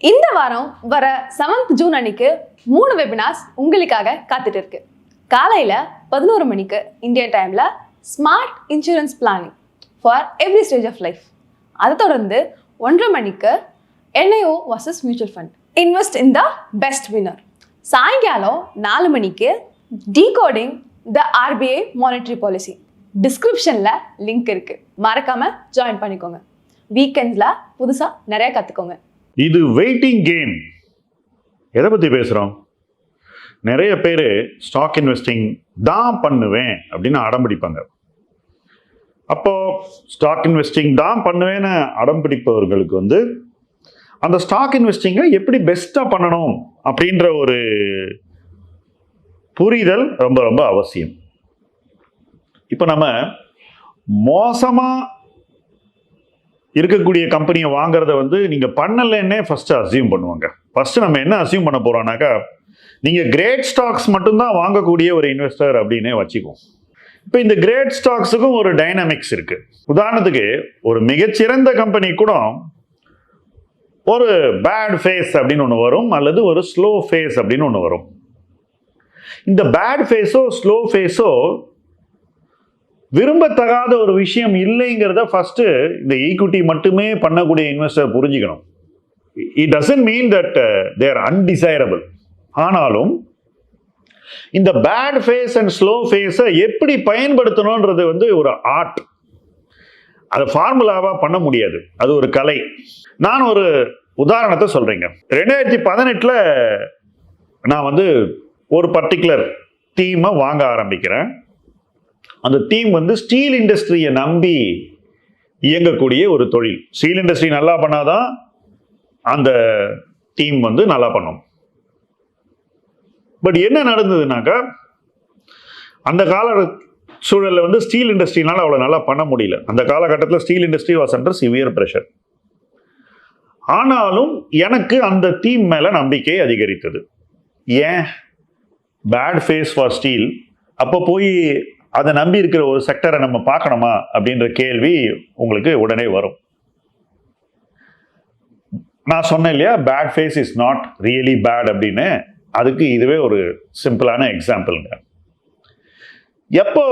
இந்த வாரம் வர 7th ஜூன் அன்னைக்கு 3 வெபினார்ஸ் உங்களுக்காக காத்துட்டு இருக்கு. காலையில 11 மணிக்கு இந்தியன் டைம்ல smart insurance planning for every stage of life. அதை தொடர்ந்து 1:30 மணிக்கு NIO vs mutual fund invest in the best winner. சாயங்காலம் 4 மணிக்கு decoding the RBI monetary policy. டிஸ்கிரிப்ஷன்ல லிங்க் இருக்கு, மறக்காம ஜாயின் பண்ணிக்கோங்க. வீக்கெண்ட்ஸ்ல புதுசா நிறைய கத்துக்கோங்க. இது வெயிட்டிங் கேம். எதை பற்றி பேசுகிறோம்? நிறைய பேர் ஸ்டாக் இன்வெஸ்டிங் தான் பண்ணுவேன் அப்படின்னு அடம் பிடிப்பாங்க. அப்போது ஸ்டாக் இன்வெஸ்டிங் தான் பண்ணுவேன்னு அடம் பிடிப்பவர்களுக்கு அந்த ஸ்டாக் இன்வெஸ்டிங்கை எப்படி பெஸ்ட்டாக பண்ணணும் அப்படின்ற ஒரு புரிதல் ரொம்ப ரொம்ப அவசியம். இப்போ நம்ம மோசமாக இருக்கக்கூடிய கம்பெனியை வாங்குறத நீங்கள் பண்ணலைன்னே ஃபஸ்ட்டு அசியூம் பண்ணுவாங்க. ஃபஸ்ட்டு நம்ம என்ன அசியூம் பண்ண போகிறோம்னாக்கா, நீங்கள் கிரேட் ஸ்டாக்ஸ் மட்டும்தான் வாங்கக்கூடிய ஒரு இன்வெஸ்டர் அப்படின்னே வச்சுக்குவோம். இப்போ இந்த கிரேட் ஸ்டாக்ஸுக்கும் ஒரு டைனமிக்ஸ் இருக்குது. உதாரணத்துக்கு ஒரு மிகச்சிறந்த கம்பெனி கூட ஒரு பேட் ஃபேஸ் அப்படின்னு ஒன்று வரும், அல்லது ஒரு ஸ்லோ ஃபேஸ் அப்படின்னு ஒன்று வரும். இந்த பேட் ஃபேஸோ ஸ்லோ ஃபேஸோ விரும்பத்தகாத ஒரு விஷயம் இல்லைங்கிறத ஃபர்ஸ்ட் இந்த ஈக்விட்டி மட்டுமே பண்ணக்கூடிய இன்வெஸ்டர் புரிஞ்சுக்கணும். It doesn't mean that they are undesirable. ஆனாலும் இந்த பேட் ஃபேஸ் அண்ட் ஸ்லோ ஃபேஸை எப்படி பயன்படுத்தணுன்றது ஒரு ஆர்ட். அதை ஃபார்முலாவா பண்ண முடியாது, அது ஒரு கலை. நான் ஒரு உதாரணத்தை சொல்றேங்க. 2018 நான் ஒரு பர்டிகுலர் தீமை வாங்க ஆரம்பிக்கிறேன். அந்த தீம் ஸ்டீல் இண்டஸ்ட்ரியை நம்பி இயங்கக்கூடிய ஒரு தொழில். ஸ்டீல் இண்டஸ்ட்ரி நல்லா பண்ணாதான் அந்த டீம் நல்லா பண்ணும். பட் என்ன நடந்ததுனாக்கா, அந்த கால சூழலில் ஸ்டீல் இண்டஸ்ட்ரினால அவ்வளோ நல்லா பண்ண முடியல. அந்த காலகட்டத்தில் steel industry was under severe pressure. ஆனாலும் எனக்கு அந்த தீம் மேலே நம்பிக்கை அதிகரித்தது. ஏன்? Bad phase for steel. அப்போ போய் அதை நம்பி இருக்கிற ஒரு செக்டரை நம்ம பார்க்கணுமா அப்படின்ற கேள்வி உங்களுக்கு உடனே வரும். நான் சொன்னேன் இல்லையா, bad phase is not really bad அப்படின்னு. அதுக்கு இதுவே ஒரு சிம்பிளான எக்ஸாம்பிள்ங்க. எப்போ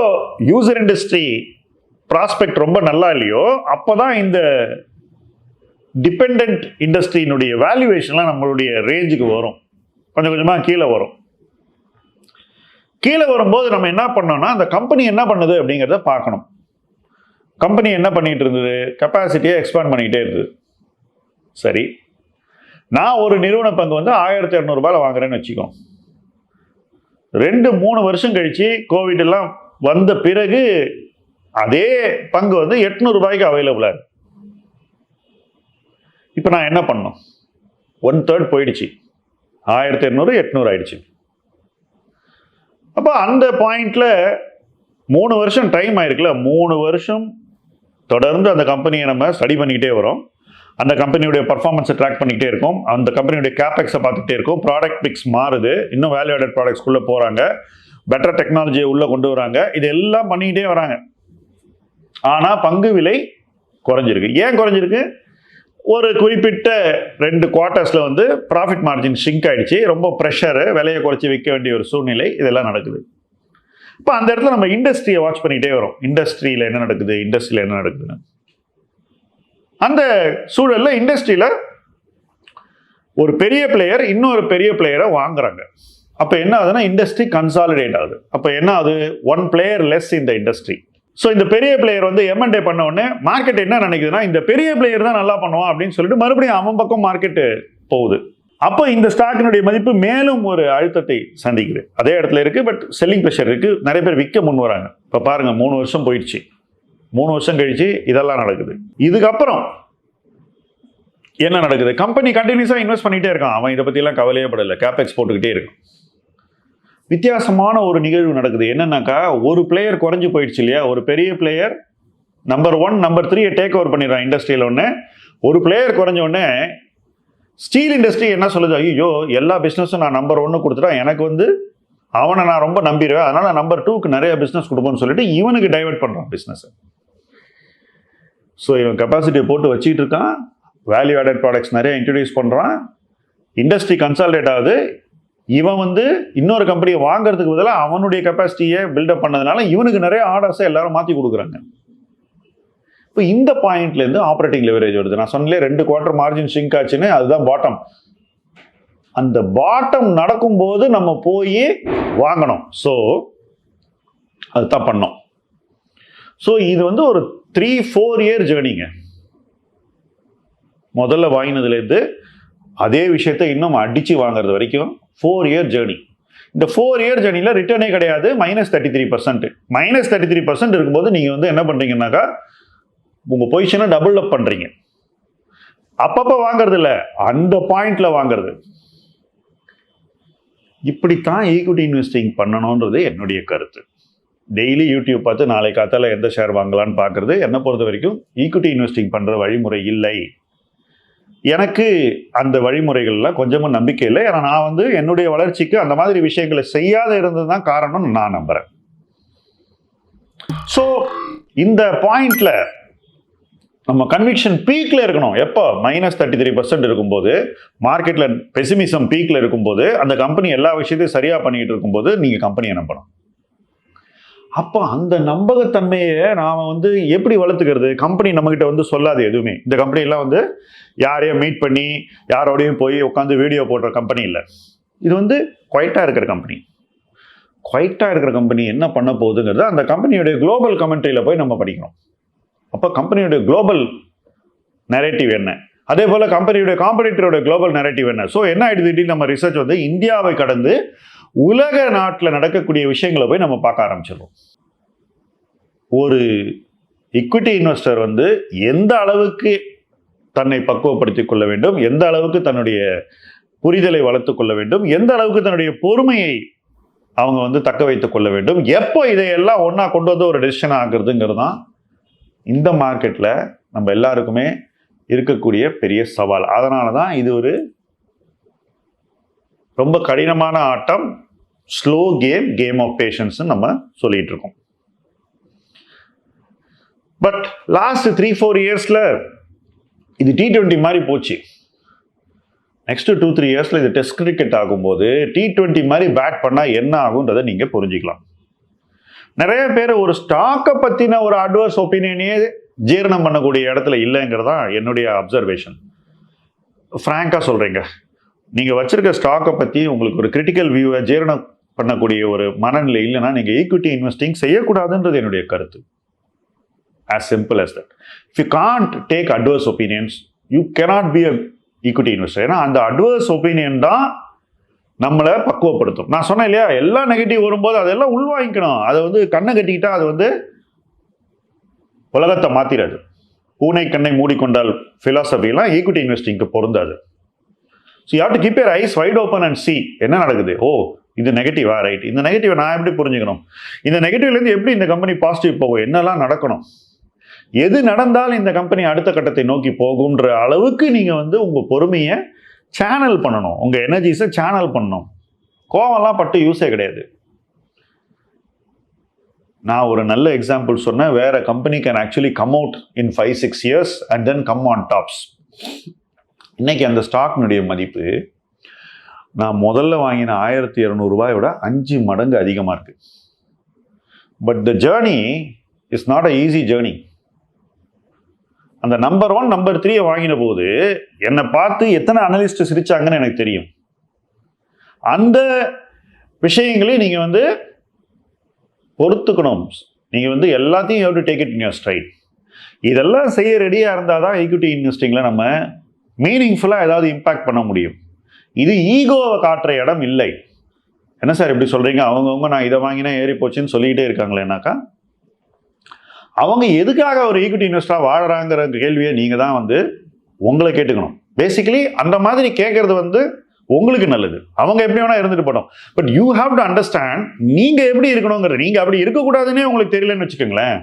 யூசர் இண்டஸ்ட்ரி ப்ராஸ்பெக்ட் ரொம்ப நல்லா இல்லையோ, அப்போதான் இந்த டிபெண்ட் இண்டஸ்ட்ரியினுடைய வேல்யூவேஷன்லாம் நம்மளுடைய ரேஞ்சுக்கு வரும், கொஞ்சம் கொஞ்சமாக கீழே வரும். கீழே வரும்போது நம்ம என்ன பண்ணோம்னா, அந்த கம்பெனி என்ன பண்ணுது அப்படிங்கிறத பார்க்கணும். கம்பெனி என்ன பண்ணிட்டு இருந்தது? கெப்பாசிட்டியை எக்ஸ்பேண்ட் பண்ணிக்கிட்டே இருந்தது. சரி, நான் ஒரு நிறுவன பங்கு 1200 ரூபாயில் வாங்குறேன்னு வச்சுக்கோம். 2-3 வருஷம் கழிச்சு கோவிட் எல்லாம் வந்த பிறகு அதே பங்கு 800 ரூபாய்க்கு அவைலபிளா இருக்கு. இப்போ நான் என்ன பண்ணணும்? 1/3 போயிடுச்சு. 1200 800 ஆயிடுச்சு. அப்போ அந்த பாயிண்ட்ல 3 வருஷம் டைம் ஆயிருக்குல்ல. 3 வருஷம் தொடர்ந்து அந்த கம்பெனியை நம்ம ஸ்டடி பண்ணிக்கிட்டே வரோம். அந்த கம்பெனியுடைய பர்ஃபார்மன்ஸை ட்ராக் பண்ணிக்கிட்டே இருக்கும். அந்த கம்பெனியுடைய கேபெக்ஸை பார்த்துக்கிட்டே இருக்கும். ப்ராடக்ட் மிக்ஸ் மாறுது, இன்னும் வேல்யூ ஆடட் ப்ராடக்ட்ஸ்குள்ளே போகிறாங்க, பெட்டர் டெக்னாலஜியை உள்ளே கொண்டு வராங்க. இது எல்லாம் பண்ணிக்கிட்டே வராங்க. ஆனால் பங்கு விலை குறைஞ்சிருக்கு. ஏன் குறைஞ்சிருக்கு? ஒரு குறிப்பிட்ட 2 குவார்ட்டர்ஸில் ப்ராஃபிட் மார்ஜின் ஷிங்க் ஆயிடுச்சு. ரொம்ப ப்ரெஷரு, விலையை குறைச்சி விற்க வேண்டிய ஒரு சூழ்நிலை, இதெல்லாம் நடக்குது. இப்போ அந்த இடத்துல நம்ம இண்டஸ்ட்ரியை வாட்ச் பண்ணிகிட்டே வரோம். இண்டஸ்ட்ரியில் என்ன நடக்குதுன்னு. அந்த சூழலில் இண்டஸ்ட்ரியில் ஒரு பெரிய பிளேயர் இன்னொரு பெரிய பிளேயரை வாங்குறாங்க. அப்போ என்ன ஆகுதுன்னா, இண்டஸ்ட்ரி கன்சாலிடேட் ஆகுது. அப்போ என்ன ஆகுது? 1 பிளேயர் லெஸ் இந்த இண்டஸ்ட்ரி. ஸோ இந்த பெரிய பிளேயர் M&A பண்ண உடனே மார்க்கெட் என்ன நினைக்குதுன்னா, இந்த பெரிய பிளேயர் தான் நல்லா பண்ணுவான் அப்படின்னு சொல்லிட்டு மறுபடியும் அவன் பக்கம் மார்க்கெட்டு போகுது. அப்போ இந்த ஸ்டாக்கினுடைய மதிப்பு மேலும் ஒரு அழுத்தத்தை சந்திக்குது. அதே இடத்துல இருக்கு, பட் செல்லிங் ப்ரெஷர் இருக்கு. நிறைய பேர் விற்க முன் வராங்க. இப்போ பாருங்க, 3 வருஷம் போயிடுச்சு. 3 வருஷம் கழிச்சு இதெல்லாம் நடக்குது. இதுக்கப்புறம் என்ன நடக்குது? கம்பெனி கண்டினியூஸாக இன்வெஸ்ட் பண்ணிட்டே இருக்கான். அவன் இதை பற்றிலாம் கவலையே படலை, கேபெக்ஸ் போட்டுக்கிட்டே இருக்கான். வித்தியாசமான ஒரு நிகழ்வு நடக்குது. என்னன்னாக்கா, ஒரு பிளேயர் குறைஞ்சு போயிடுச்சு இல்லையா. ஒரு பெரிய player number 1 number 3 take over பண்ணிடுறான் இண்டஸ்ட்ரியில். ஒன்று ஒரு பிளேயர் குறைஞ்ச உடனே ஸ்டீல் இண்டஸ்ட்ரி என்ன சொல்லுது? ஐயோ, எல்லா பிஸ்னஸும் நான் நம்பர் 1 கொடுத்துட்டா, எனக்கு அவனை நான் ரொம்ப நம்பிடுவேன், அதனால நம்பர் 2க்கு நிறைய பிஸ்னஸ் கொடுப்போம்னு சொல்லிட்டு இவனுக்கு டைவெர்ட் பண்ணுறான் பிஸ்னஸை. ஸோ இவன் கெப்பாசிட்டியை போட்டு வச்சுக்கிட்டு இருக்கான். வேல்யூ ஆடட் ப்ராடக்ட்ஸ் நிறைய இன்ட்ரடியூஸ் பண்ணுறான். இண்டஸ்ட்ரி கன்சால்டேட் ஆகுது. இவன் வந்து இன்னொரு கம்பெனியை வாங்குறதுக்கு பதிலாக அவனுடைய கெப்பாசிட்டியை பில்டப் பண்ணதுனால இவனுக்கு நிறைய ஆர்டர்ஸை எல்லாரும் மாற்றி கொடுக்குறாங்க. இப்போ இந்த பாயிண்ட்லேருந்து ஆப்ரேட்டிங் லெவரேஜ் வருது. நான் சொன்னே 2 குவார்டர் மார்ஜின் ஷிங்க் ஆச்சுன்னு, அதுதான் பாட்டம். அந்த பாட்டம் நடக்கும்போது நம்ம போய் வாங்கணும். ஸோ அதுதான் பண்ணோம். ஸோ இது வந்து ஒரு 3-4 இயர் ஜேர்னிங்க. முதல்ல வாங்கினதுலேருந்து அதே விஷயத்தை இன்னும் அடித்து வாங்குறது வரைக்கும் 4 இயர் ஜேர்னி. இந்த 4 இயர் ஜேர்னியில் ரிட்டர்னே கிடையாது. -33%. -33% இருக்கும்போது நீங்கள் வந்து என்ன பண்ணுறீங்கன்னாக்கா உங்கள் பொசிஷனை டபுள் அப் பண்ணுறீங்க. அப்பப்போ வாங்குறது இல்லை, அந்த பாயிண்ட்ல வாங்குறது. இப்படித்தான் ஈக்விட்டி இன்வெஸ்டிங் பண்ணணுன்றது என்னுடைய கருத்து. டெய்லி யூடியூப் பார்த்து நாளை காத்தால எந்த ஷேர் வாங்கலான்னு பார்க்கறது என்னை பொறுத்த வரைக்கும் ஈக்விட்டி இன்வெஸ்டிங் பண்ணுற வழிமுறை இல்லை. எனக்கு அந்த வழிமுறைகள்லாம் கொஞ்சமும் நம்பிக்கை இல்லை. ஏன்னா நான் வந்து என்னுடைய வளர்ச்சிக்கு அந்த மாதிரி விஷயங்களை செய்யாத இருந்தது தான் காரணம் நான் நம்புறேன். ஸோ இந்த பாயிண்ட்ல நம்ம கன்விக்ஷன் பீக்ல இருக்கணும். எப்போ -33% இருக்கும்போது, மார்க்கெட்ல பெசிமிசம் பீக்ல இருக்கும்போது, அந்த கம்பெனி எல்லா விஷயத்தையும் சரியா பண்ணிட்டு இருக்கும்போது நீங்க கம்பெனியை நம்பணும். அப்போ அந்த நம்பகத்தன்மையை நாம வந்து எப்படி வளர்த்துக்கிறது? கம்பெனி நம்மகிட்ட வந்து சொல்லாது எதுவுமே. இந்த கம்பெனி எல்லாம் வந்து யாரையும் மீட் பண்ணி யாரோடையும் போய் உட்காந்து வீடியோ போடுற கம்பெனி இல்லை. இது வந்து குவைட்டா இருக்கிற கம்பெனி. குவைட்டா இருக்கிற கம்பெனி என்ன பண்ண போகுதுங்கிறது அந்த கம்பெனியுடைய குளோபல் கமெண்ட்ரியில போய் நம்ம படிக்கணும். அப்போ கம்பெனியுடைய குளோபல் நரேட்டிவ் என்ன, அதே போல கம்பெனியுடைய காம்படிட்டரோட குளோபல் நரேட்டிவ் என்ன. ஸோ என்ன ஆயிடுது, நம்ம ரிசர்ச் வந்து இந்தியாவை கடந்து உலக நாட்டில் நடக்கக்கூடிய விஷயங்களை போய் நம்ம பார்க்க ஆரம்பிச்சிடும். ஒரு ஈக்விட்டி இன்வெஸ்டர் வந்து எந்த அளவுக்கு தன்னை பக்குவப்படுத்திக் கொள்ள வேண்டும், எந்த அளவுக்கு தன்னுடைய புரிதலை வளர்த்துக் கொள்ள வேண்டும், எந்த அளவுக்கு தன்னுடைய பொறுமையை அவங்க வந்து தக்க வைத்துக் கொள்ள வேண்டும், எப்போ இதையெல்லாம் ஒன்றா கொண்டு வந்து ஒரு டெசிஷன் ஆகுறதுங்கிறது தான் இந்த மார்க்கெட்டில் நம்ம எல்லாருக்குமே இருக்கக்கூடிய பெரிய சவால். அதனால தான் இது ஒரு ரொம்ப கடினமான ஆட்டம், ஸ்லோ கேம் ஆஃப் பேஷன்ஸ் நம்ம சொல்லிட்டு இருக்கோம். பட் லாஸ்ட் 3-4 இயர்ஸ்ல இது T20 மாதிரி போச்சு. நெக்ஸ்ட் 2-3 இயர்ஸ்ல இது டெஸ்ட் கிரிக்கெட் ஆகும்போது T20 மாதிரி பேட் பண்ணா என்ன ஆகுன்றதை நீங்க புரிஞ்சுக்கலாம். நிறைய பேர் ஒரு ஸ்டாக்கை பத்தின ஒரு அட்வர்ஸ் ஒப்பீனியனையே ஜீரணம் பண்ணக்கூடிய இடத்துல இல்லைங்கிறதா என்னுடைய அப்சர்வேஷன். ஃப்ராங்கா சொல்றீங்க, நீங்க வச்சிருக்க ஸ்டாக்கை பத்தி உங்களுக்கு ஒரு கிரிட்டிக்கல் வியூவை ஜீரணம் பண்ணக்கூடிய ஒரு மனநிலை இல்லைன்னா நீங்க ஈக்விட்டி இன்வெஸ்டிங் செய்யக்கூடாதுன்றது என்னுடைய கருத்து. as simple as that. If you can't take adverse opinions, you cannot be a equity investor. ஏன்னா அந்த adverse opinion தான் நம்மளை பக்குவப்படுத்தும். நான் சொன்னேன் இல்லையா, எல்லா நெகட்டிவ் வரும்போது அதெல்லாம் உள்வாங்கிக்கணும். அதை வந்து கண்ணை கட்டிக்கிட்டா அது வந்து உலகத்தை மாத்திராது. பூனை கண்ணை மூடிக்கொண்டால் பிலாசபிலாம் ஈக்விட்டி இன்வெஸ்டிங்க்கு பொருந்தாது. So you have to keep your eyes white open and C என்ன நடக்குது. ஓ, இது நெகட்டிவா, ரைட், இந்த நெகட்டிவை நான் எப்படி புரிஞ்சுக்கணும், இந்த நெகட்டிவ்லேருந்து எப்படி இந்த கம்பெனி பாசிட்டிவ் போகும், என்னெல்லாம் நடக்கணும், எது நடந்தால் இந்த கம்பெனி அடுத்த கட்டத்தை நோக்கி போகும்ன்ற அளவுக்கு நீங்கள் வந்து உங்கள் பொறுமையை சேனல் பண்ணணும், உங்கள் எனர்ஜிஸை சேனல் பண்ணணும். கோவம்லாம் பட்டு யூஸே கிடையாது. நான் ஒரு நல்ல எக்ஸாம்பிள் சொன்னேன். வேற company can actually come out in 5-6 years and then come on tops. இன்னைக்கு அந்த ஸ்டாக்னுடைய மதிப்பு நான் முதல்ல வாங்கின 1200 ரூபாயோட 5 மடங்கு அதிகமாக இருக்கு. But the journey is not a easy journey. அந்த நம்பர் 1 நம்பர் 3 வாங்கின போது என்னை பார்த்து எத்தனை அனலிஸ்ட் சிரிச்சாங்கன்னு எனக்கு தெரியும். அந்த விஷயங்களையும் நீங்க வந்து பொறுத்துக்கணும். நீங்க வந்து எல்லாத்தையும் you have to take it in your straight. இதெல்லாம் செய்ய ரெடியா இருந்தால் தான் ஈக்விட்டி இன்வெஸ்டிங்ல நம்ம மீனிங்ஃபுல்லாக ஏதாவது இம்பாக்ட் பண்ண முடியும். இது ஈகோவை காட்டுற இடம் இல்லை. என்ன சார் இப்படி சொல்றீங்க, அவங்கவுங்க நான் இதை வாங்கினா ஏறி போச்சுன்னு சொல்லிக்கிட்டே இருக்காங்களேனாக்கா, அவங்க எதுக்காக ஒரு ஈக்விட்டி இன்வெஸ்டரா வாழறாங்கிற கேள்வியை நீங்க தான் வந்து உங்களை கேட்டுக்கணும். பேசிக்கலி அந்த மாதிரி கேட்கறது வந்து உங்களுக்கு நல்லது. அவங்க எப்படி வேணா இருந்துட்டு போட்டோம். But you have to understand நீங்க எப்படி இருக்கணுங்கிறது. நீங்க அப்படி இருக்கக்கூடாதுன்னே உங்களுக்கு தெரியலன்னு வச்சுக்கோங்களேன்,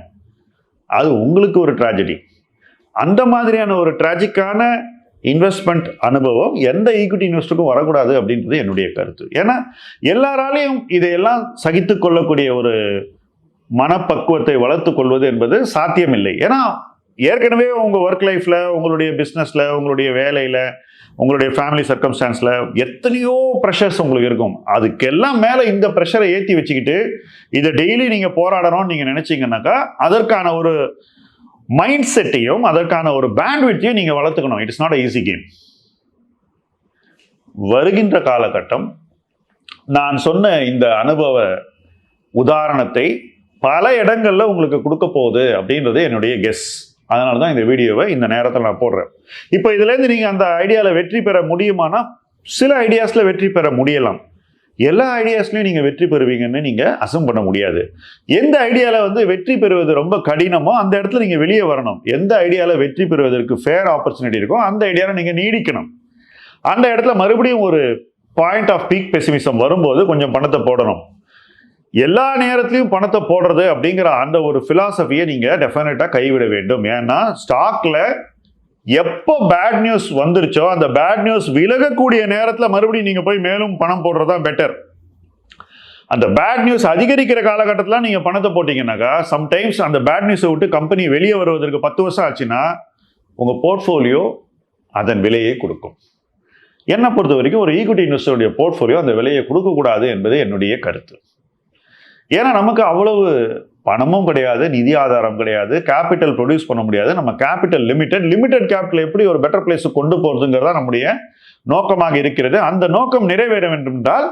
அது உங்களுக்கு ஒரு ட்ராஜடி. அந்த மாதிரியான ஒரு ட்ராஜிக்கான இன்வெஸ்ட்மெண்ட் அனுபவம் எந்த ஈக்விட்டி இன்வெஸ்டருக்கும் வரக்கூடாது அப்படின்றது என்னுடைய கருத்து. ஏன்னா எல்லாராலையும் இதையெல்லாம் சகித்து கொள்ளக்கூடிய ஒரு மனப்பக்குவத்தை வளர்த்து கொள்வது என்பது சாத்தியமில்லை. ஏன்னா ஏற்கனவே உங்க ஒர்க் லைஃப்ல, உங்களுடைய பிஸ்னஸ்ல, உங்களுடைய வேலையில உங்களுடைய ஃபேமிலி சர்க்கம்ஸ்டான்ஸில் எத்தனையோ ப்ரெஷர்ஸ் உங்களுக்கு இருக்கும். அதுக்கெல்லாம் மேலே இந்த ப்ரெஷரை ஏற்றி வச்சுக்கிட்டு இதை டெய்லி நீங்கள் போராடணும்னு நீங்கள் நினச்சிங்கன்னாக்கா அதற்கான ஒரு மைண்ட் செட்டையும் அதற்கான ஒரு பேண்ட்விட்டையும் நீங்கள் வளர்த்துக்கணும். It's not a easy game. வருகின்ற காலகட்டம் நான் சொன்ன இந்த அனுபவ உதாரணத்தை பல இடங்களில் உங்களுக்கு கொடுக்க போகுது அப்படின்றது என்னுடைய கெஸ். அதனால தான் இந்த வீடியோவை இந்த நேரத்தில் நான் போடுறேன். இப்போ இதுலேருந்து நீங்கள் அந்த ஐடியாவில் வெற்றி பெற முடியுமானா சில ஐடியாஸில் வெற்றி பெற முடியலாம். எல்லா ஐடியாஸ்லையும் நீங்கள் வெற்றி பெறுவீங்கன்னு நீங்கள் அசம் பண்ண முடியாது. எந்த ஐடியாவில் வந்து வெற்றி பெறுவது ரொம்ப கடினமோ அந்த இடத்துல நீங்கள் வெளியே வரணும். எந்த ஐடியாவில் வெற்றி பெறுவதற்கு ஃபேர் ஆப்பர்ச்சுனிட்டி இருக்கோ அந்த ஐடியாவில் நீங்கள் நீடிக்கணும். அந்த இடத்துல மறுபடியும் ஒரு பாயிண்ட் ஆஃப் பீக் பெசிமிசம் வரும்போது கொஞ்சம் பணத்தை போடணும். எல்லா நேரத்திலையும் பணத்தை போடுறது அப்படிங்கிற அந்த ஒரு பிலாசபியை நீங்கள் டெஃபினட்டாக கைவிட வேண்டும். ஏன்னா ஸ்டாக்ல எப்போ பேட் நியூஸ் வந்துருச்சோ அந்த பேட் நியூஸ் விலகக்கூடிய நேரத்தில் மறுபடியும் நீங்கள் போய் மேலும் பணம் போடுறதா பெட்டர். அந்த பேட் நியூஸ் அதிகரிக்கிற காலகட்டத்தில் நீங்கள் பணத்தை போட்டீங்கன்னாக்கா சம்டைம்ஸ் அந்த பேட் நியூஸை விட்டு கம்பெனி வெளியே வருவதற்கு 10 வருஷம் ஆச்சுன்னா உங்கள் போர்ட்ஃபோலியோ அதன் விலையை கொடுக்கும். என்னை பொறுத்த வரைக்கும் ஒரு ஈக்விட்டி இன்வெஸ்டருடைய போர்ட்ஃபோலியோ அந்த விலையை கொடுக்கக்கூடாது என்பது என்னுடைய கருத்து. ஏன்னா நமக்கு அவ்வளவு பணமும் கிடையாது, நிதி ஆதாரம் கிடையாது, கேபிட்டல் ப்ரொடியூஸ் பண்ண முடியாது. நம்ம கேபிட்டல் லிமிடெட் கேபிட்டல் எப்படி ஒரு பெட்டர் பிளேஸுக்கு கொண்டு போகிறதுங்கிறதா நம்முடைய நோக்கமாக இருக்கிறது. அந்த நோக்கம் நிறைவேற வேண்டும் என்றால்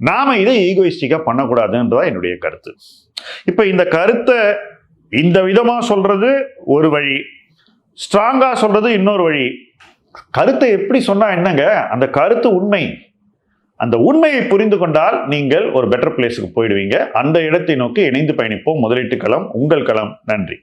நாம இதை ஈகோயிஸ்டிக்காக பண்ணக்கூடாதுன்றதான் என்னுடைய கருத்து. இப்போ இந்த கருத்தை இந்த விதமாக சொல்றது ஒரு வழி, ஸ்ட்ராங்காக சொல்றது இன்னொரு வழி. கருத்தை எப்படி சொன்னா என்னங்க, அந்த கருத்து உண்மை. அந்த உண்மையை புரிந்து கொண்டால் நீங்கள் ஒரு பெட்டர் பிளேஸுக்கு போயிடுவீங்க. அந்த இடத்தை நோக்கி இணைந்து பயணிப்போம். முதலீட்டு களம் உங்கள் களம். நன்றி.